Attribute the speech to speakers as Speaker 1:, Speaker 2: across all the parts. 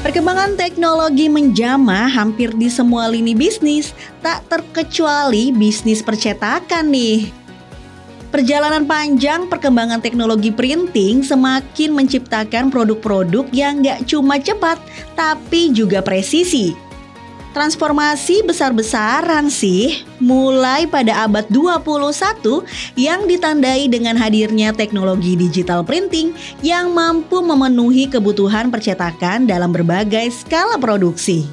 Speaker 1: Perkembangan teknologi menjamah hampir di semua lini bisnis, tak terkecuali bisnis percetakan nih. Perjalanan panjang perkembangan teknologi printing semakin menciptakan produk-produk yang gak cuma cepat, tapi juga presisi. Transformasi besar-besaran sih, mulai pada abad 21 yang ditandai dengan hadirnya teknologi digital printing yang mampu memenuhi kebutuhan percetakan dalam berbagai skala produksi.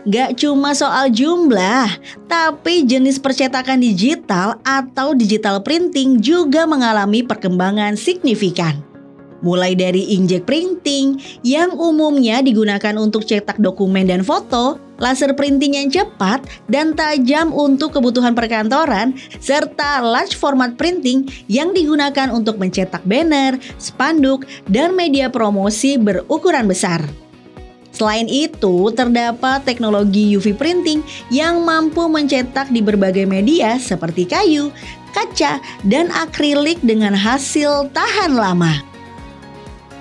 Speaker 1: Gak cuma soal jumlah, tapi jenis percetakan digital atau digital printing juga mengalami perkembangan signifikan. Mulai dari inkjet printing yang umumnya digunakan untuk cetak dokumen dan foto, laser printing yang cepat dan tajam untuk kebutuhan perkantoran, serta large format printing yang digunakan untuk mencetak banner, spanduk, dan media promosi berukuran besar. Selain itu, terdapat teknologi UV printing yang mampu mencetak di berbagai media seperti kayu, kaca, dan akrilik dengan hasil tahan lama.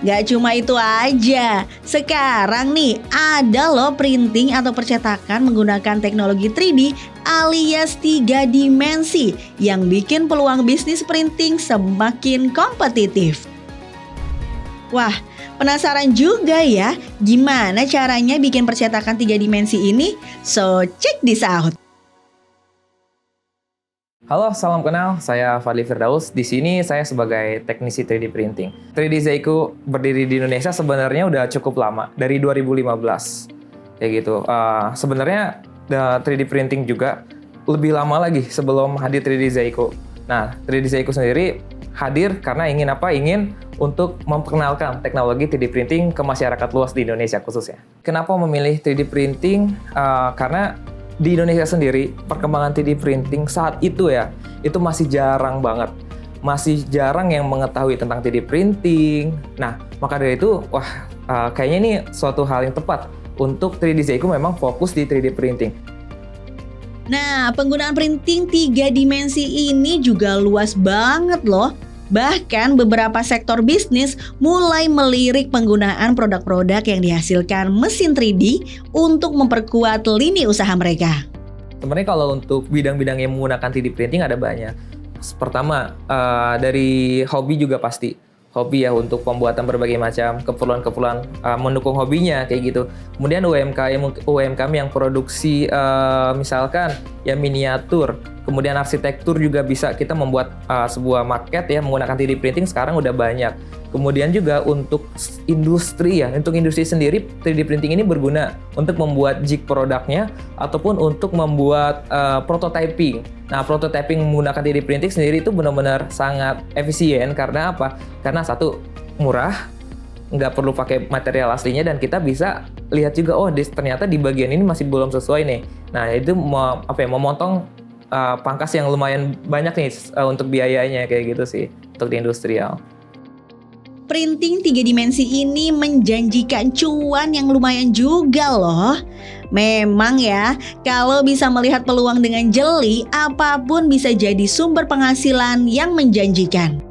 Speaker 1: Gak cuma itu aja, sekarang nih ada loh printing atau percetakan menggunakan teknologi 3D alias 3 dimensi yang bikin peluang bisnis printing semakin kompetitif. Wah, penasaran juga ya gimana caranya bikin percetakan 3 dimensi ini? So, check this out!
Speaker 2: Halo, salam kenal. Saya Fadli Firdaus. Di sini saya sebagai teknisi 3D printing. 3D Zaiku berdiri di Indonesia sebenarnya udah cukup lama, dari 2015. Kayak gitu. Sebenarnya 3D printing juga lebih lama lagi sebelum hadir 3D Zaiku. Nah, 3D Zaiku sendiri hadir karena ingin apa? Ingin untuk memperkenalkan teknologi 3D printing ke masyarakat luas di Indonesia khususnya. Kenapa memilih 3D printing? Karena di Indonesia sendiri, perkembangan 3D printing saat itu ya, itu masih jarang banget. Masih jarang yang mengetahui tentang 3D printing. Nah, maka dari itu, kayaknya ini suatu hal yang tepat untuk 3D Zaiku memang fokus di 3D printing.
Speaker 1: Nah, penggunaan printing 3 dimensi ini juga luas banget loh. Bahkan beberapa sektor bisnis mulai melirik penggunaan produk-produk yang dihasilkan mesin 3D untuk memperkuat lini usaha mereka.
Speaker 2: Sebenarnya kalau untuk bidang-bidang yang menggunakan 3D printing ada banyak. Pertama, dari hobi juga pasti. Hobi ya untuk pembuatan berbagai macam keperluan-keperluan mendukung hobinya kayak gitu. Kemudian UMKM yang produksi misalkan ya miniatur. Kemudian arsitektur juga bisa kita membuat sebuah market ya menggunakan 3D printing sekarang udah banyak. Kemudian juga untuk industri ya, untuk industri sendiri 3D printing ini berguna untuk membuat jig produknya ataupun untuk membuat prototyping. Nah, prototyping menggunakan 3D printing sendiri itu benar-benar sangat efisien karena apa? Karena satu, murah, nggak perlu pakai material aslinya dan kita bisa lihat juga ternyata di bagian ini masih belum sesuai nih. Nah, itu memotong pangkas yang lumayan banyak nih untuk biayanya kayak gitu sih untuk di industrial.
Speaker 1: Printing 3 dimensi ini menjanjikan cuan yang lumayan juga loh. Memang ya, kalau bisa melihat peluang dengan jeli, apapun bisa jadi sumber penghasilan yang menjanjikan.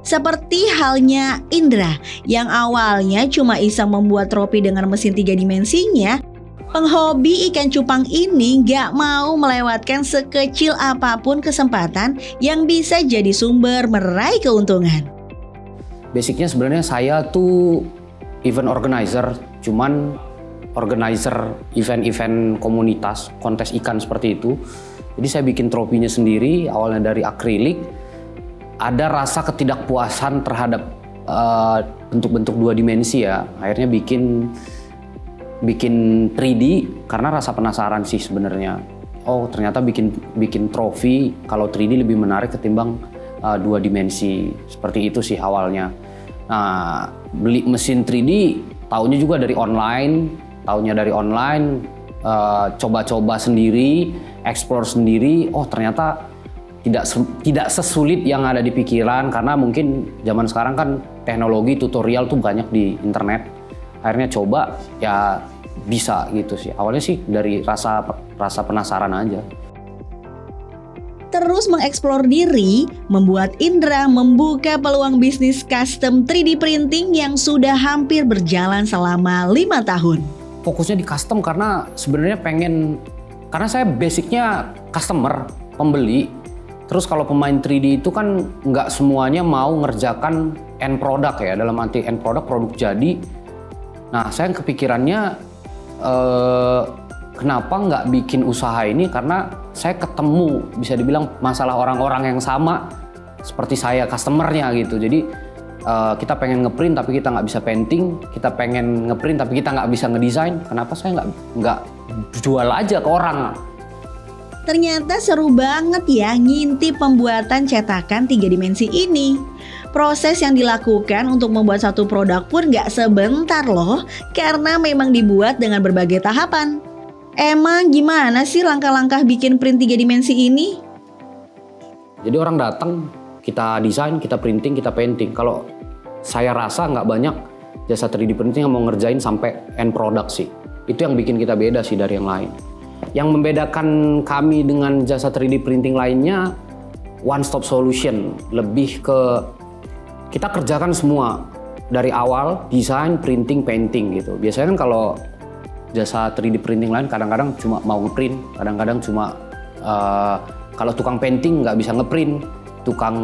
Speaker 1: Seperti halnya Indra yang awalnya cuma bisa membuat tropi dengan mesin 3 dimensinya, penghobi ikan cupang ini gak mau melewatkan sekecil apapun kesempatan yang bisa jadi sumber meraih keuntungan.
Speaker 3: Basicnya sebenarnya saya tuh event organizer, cuman organizer event-event komunitas, kontes ikan seperti itu. Jadi saya bikin tropinya sendiri, awalnya dari akrilik. Ada rasa ketidakpuasan terhadap bentuk-bentuk 2 dimensi ya. Akhirnya bikin 3D karena rasa penasaran sih sebenarnya. Oh ternyata bikin trofi kalau 3D lebih menarik ketimbang 2 dimensi. Seperti itu sih awalnya. Nah, beli mesin 3D taunya juga dari online, coba-coba sendiri, explore sendiri. Oh ternyata tidak sesulit yang ada di pikiran, karena mungkin zaman sekarang kan teknologi tutorial tuh banyak di internet. Akhirnya coba ya bisa gitu sih. Awalnya sih dari rasa penasaran aja.
Speaker 1: Terus mengeksplor diri, membuat Indra membuka peluang bisnis custom 3D printing yang sudah hampir berjalan selama 5 tahun.
Speaker 3: Fokusnya di custom karena sebenarnya karena saya basicnya customer, pembeli. Terus kalau pemain 3D itu kan nggak semuanya mau ngerjakan end product ya, dalam arti end produk jadi. Nah, saya kepikirannya kenapa nggak bikin usaha ini, karena saya ketemu bisa dibilang masalah orang-orang yang sama seperti saya customernya gitu. Jadi kita pengen ngeprint tapi kita nggak bisa painting, kita pengen ngeprint tapi kita nggak bisa ngedesain. Kenapa saya nggak jual aja ke orang?
Speaker 1: Ternyata seru banget ya ngintip pembuatan cetakan 3 dimensi ini. Proses yang dilakukan untuk membuat satu produk pun gak sebentar loh, karena memang dibuat dengan berbagai tahapan. Emang gimana sih langkah-langkah bikin print 3 dimensi ini?
Speaker 3: Jadi orang datang, kita desain, kita printing, kita painting. Kalau saya rasa nggak banyak jasa 3D printing yang mau ngerjain sampai end product sih. Itu yang bikin kita beda sih dari yang lain. Yang membedakan kami dengan jasa 3D printing lainnya, one stop solution. Lebih ke kita kerjakan semua dari awal, desain, printing, painting gitu. Biasanya kan kalau jasa 3D printing lain kadang-kadang cuma mau ngeprint, kadang-kadang cuma kalau tukang painting nggak bisa ngeprint, tukang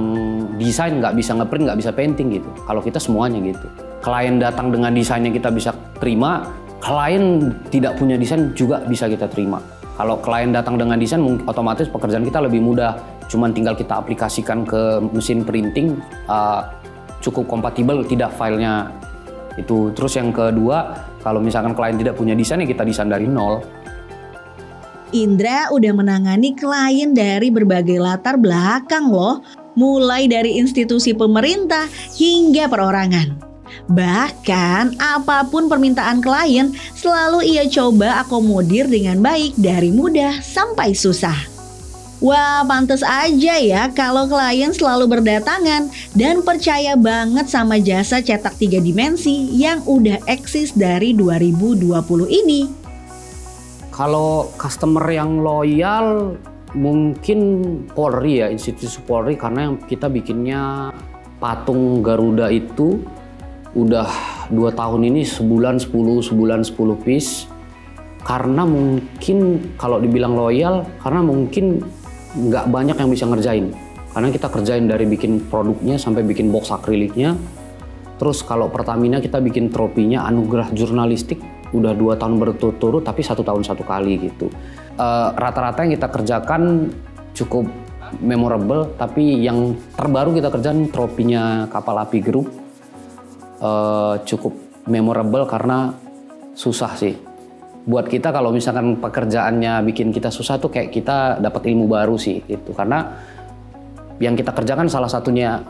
Speaker 3: desain nggak bisa ngeprint, nggak bisa painting gitu. Kalau kita semuanya gitu. Klien datang dengan desainnya kita bisa terima, klien tidak punya desain juga bisa kita terima. Kalau klien datang dengan desain, otomatis pekerjaan kita lebih mudah. Cuman tinggal kita aplikasikan ke mesin printing, cukup kompatibel tidak filenya itu. Terus yang kedua, kalau misalkan klien tidak punya desain, ya kita desain dari nol.
Speaker 1: Indra udah menangani klien dari berbagai latar belakang loh, mulai dari institusi pemerintah hingga perorangan. Bahkan apapun permintaan klien selalu ia coba akomodir dengan baik dari mudah sampai susah. Wah, pantes aja ya kalau klien selalu berdatangan dan percaya banget sama jasa cetak 3 dimensi yang udah eksis dari 2020 ini.
Speaker 3: Kalau customer yang loyal mungkin Polri ya, institusi Polri, karena yang kita bikinnya patung Garuda itu udah 2 tahun ini sebulan 10 piece. Karena mungkin kalau dibilang loyal, karena mungkin nggak banyak yang bisa ngerjain. Karena kita kerjain dari bikin produknya sampai bikin box akriliknya. Terus kalau Pertamina kita bikin tropinya anugerah jurnalistik udah 2 tahun berturut-turut, tapi 1 tahun 1 kali gitu. Rata-rata yang kita kerjakan cukup memorable, tapi yang terbaru kita kerjain tropinya Kapal Api Group. Cukup memorable karena susah sih. Buat kita kalau misalkan pekerjaannya bikin kita susah tuh kayak kita dapat ilmu baru sih gitu. Karena yang kita kerjakan salah satunya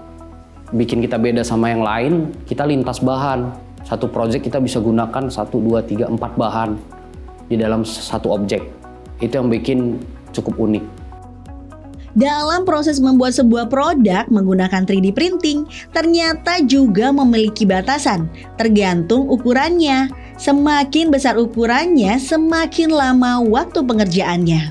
Speaker 3: bikin kita beda sama yang lain, kita lintas bahan. Satu project kita bisa gunakan 1, 2, 3, 4 bahan di dalam satu objek. Itu yang bikin cukup unik.
Speaker 1: Dalam proses membuat sebuah produk menggunakan 3D printing, ternyata juga memiliki batasan, tergantung ukurannya. Semakin besar ukurannya, semakin lama waktu pengerjaannya.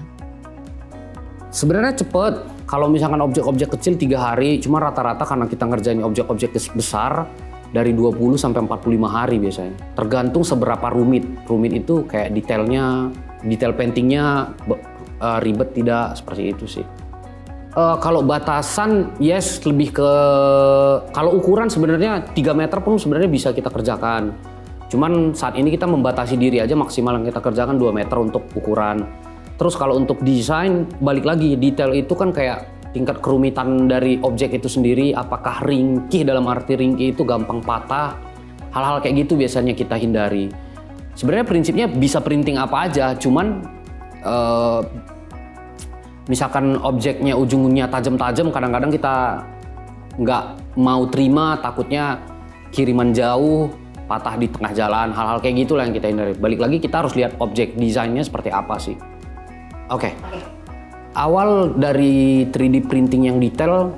Speaker 3: Sebenarnya cepet. Kalau misalkan objek-objek kecil 3 hari, cuma rata-rata karena kita ngerjain objek-objek besar, dari 20 sampai 45 hari biasanya. Tergantung seberapa rumit. Rumit itu kayak detail paintingnya ribet tidak, seperti itu sih. Kalau batasan, yes, lebih ke kalau ukuran sebenarnya 3 meter pun sebenarnya bisa kita kerjakan. Cuman saat ini kita membatasi diri aja, maksimal yang kita kerjakan 2 meter untuk ukuran. Terus kalau untuk desain, balik lagi, detail itu kan kayak tingkat kerumitan dari objek itu sendiri, apakah ringkih, dalam arti ringkih itu gampang patah. Hal-hal kayak gitu biasanya kita hindari. Sebenarnya prinsipnya bisa printing apa aja, cuman misalkan objeknya ujungnya tajam-tajam, kadang-kadang kita nggak mau terima, takutnya kiriman jauh, patah di tengah jalan, hal-hal kayak gitulah yang kita hindari. Balik lagi kita harus lihat objek desainnya seperti apa sih. Oke. Awal dari 3D printing yang detail,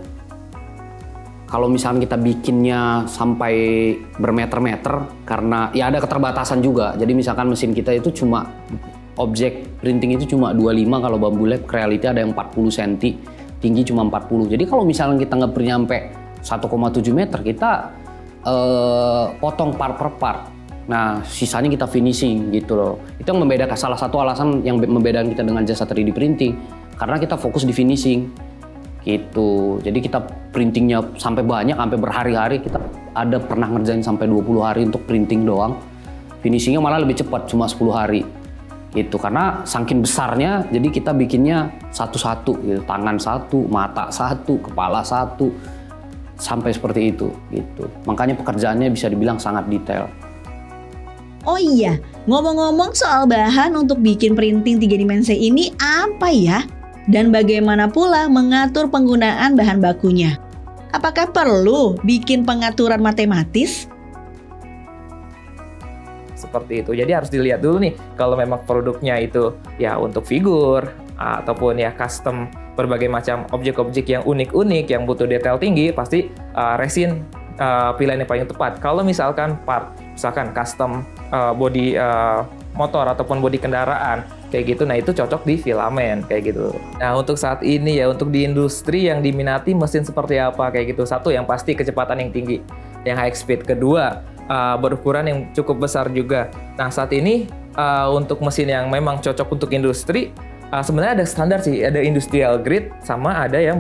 Speaker 3: kalau misalnya kita bikinnya sampai bermeter-meter, karena ya ada keterbatasan juga. Jadi misalkan mesin kita itu cuma objek printing itu cuma 25, kalau Bambu Lab Creality ada yang 40 cm, tinggi cuma 40. Jadi kalau misalnya kita nge-print sampai 1,7 meter, kita potong part per part. Nah, sisanya kita finishing gitu loh. Itu yang membedakan, salah satu alasan yang membedakan kita dengan jasa 3D printing, karena kita fokus di finishing gitu. Jadi kita printingnya sampai banyak, sampai berhari-hari. Kita ada pernah ngerjain sampai 20 hari untuk printing doang. Finishingnya malah lebih cepat, cuma 10 hari gitu. Karena saking besarnya, jadi kita bikinnya satu-satu gitu. Tangan satu, mata satu, kepala satu, sampai seperti itu gitu. Makanya pekerjaannya bisa dibilang sangat detail.
Speaker 1: Oh iya, ngomong-ngomong soal bahan untuk bikin printing 3 dimensi ini apa ya? Dan bagaimana pula mengatur penggunaan bahan bakunya? Apakah perlu bikin pengaturan matematis?
Speaker 2: Seperti itu. Jadi harus dilihat dulu nih, kalau memang produknya itu ya untuk figur ataupun ya custom berbagai macam objek-objek yang unik-unik yang butuh detail tinggi, pasti resin pilihan yang paling tepat. Kalau misalkan part, misalkan custom body motor ataupun bodi kendaraan kayak gitu, nah itu cocok di filamen kayak gitu. Nah untuk saat ini ya, untuk di industri yang diminati mesin seperti apa kayak gitu. Satu, yang pasti kecepatan yang tinggi, yang high speed. Kedua, berukuran yang cukup besar juga. Nah saat ini untuk mesin yang memang cocok untuk industri, sebenarnya ada standar sih, ada industrial grade sama ada yang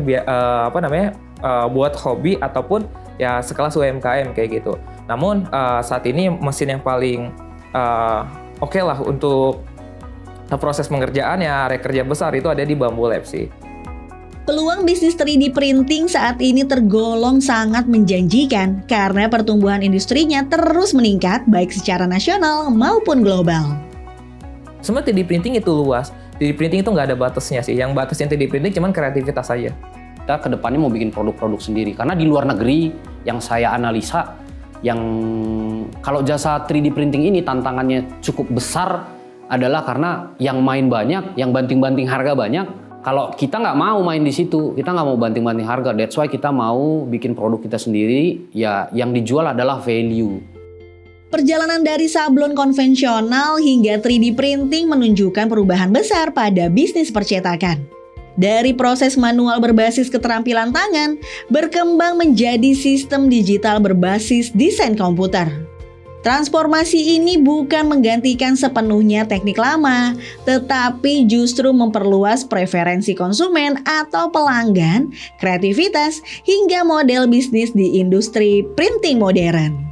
Speaker 2: buat hobi ataupun ya sekelas UMKM kayak gitu. Namun saat ini mesin yang paling oke lah untuk proses pengerjaan ya area kerja besar itu ada di Bambu Lab sih.
Speaker 1: Peluang bisnis 3D printing saat ini tergolong sangat menjanjikan karena pertumbuhan industrinya terus meningkat baik secara nasional maupun global.
Speaker 2: Sebenarnya 3D printing itu luas. 3D printing itu nggak ada batasnya sih. Yang batasnya 3D printing cuman kreativitas saja.
Speaker 3: Kita kedepannya mau bikin produk-produk sendiri. Karena di luar negeri yang saya analisa, yang kalau jasa 3D printing ini tantangannya cukup besar adalah karena yang main banyak, yang banting-banting harga banyak. Kalau kita nggak mau main di situ, kita nggak mau banting-banting harga. That's why kita mau bikin produk kita sendiri, ya yang dijual adalah value.
Speaker 1: Perjalanan dari sablon konvensional hingga 3D printing menunjukkan perubahan besar pada bisnis percetakan. Dari proses manual berbasis keterampilan tangan, berkembang menjadi sistem digital berbasis desain komputer. Transformasi ini bukan menggantikan sepenuhnya teknik lama, tetapi justru memperluas preferensi konsumen atau pelanggan, kreativitas, hingga model bisnis di industri printing modern.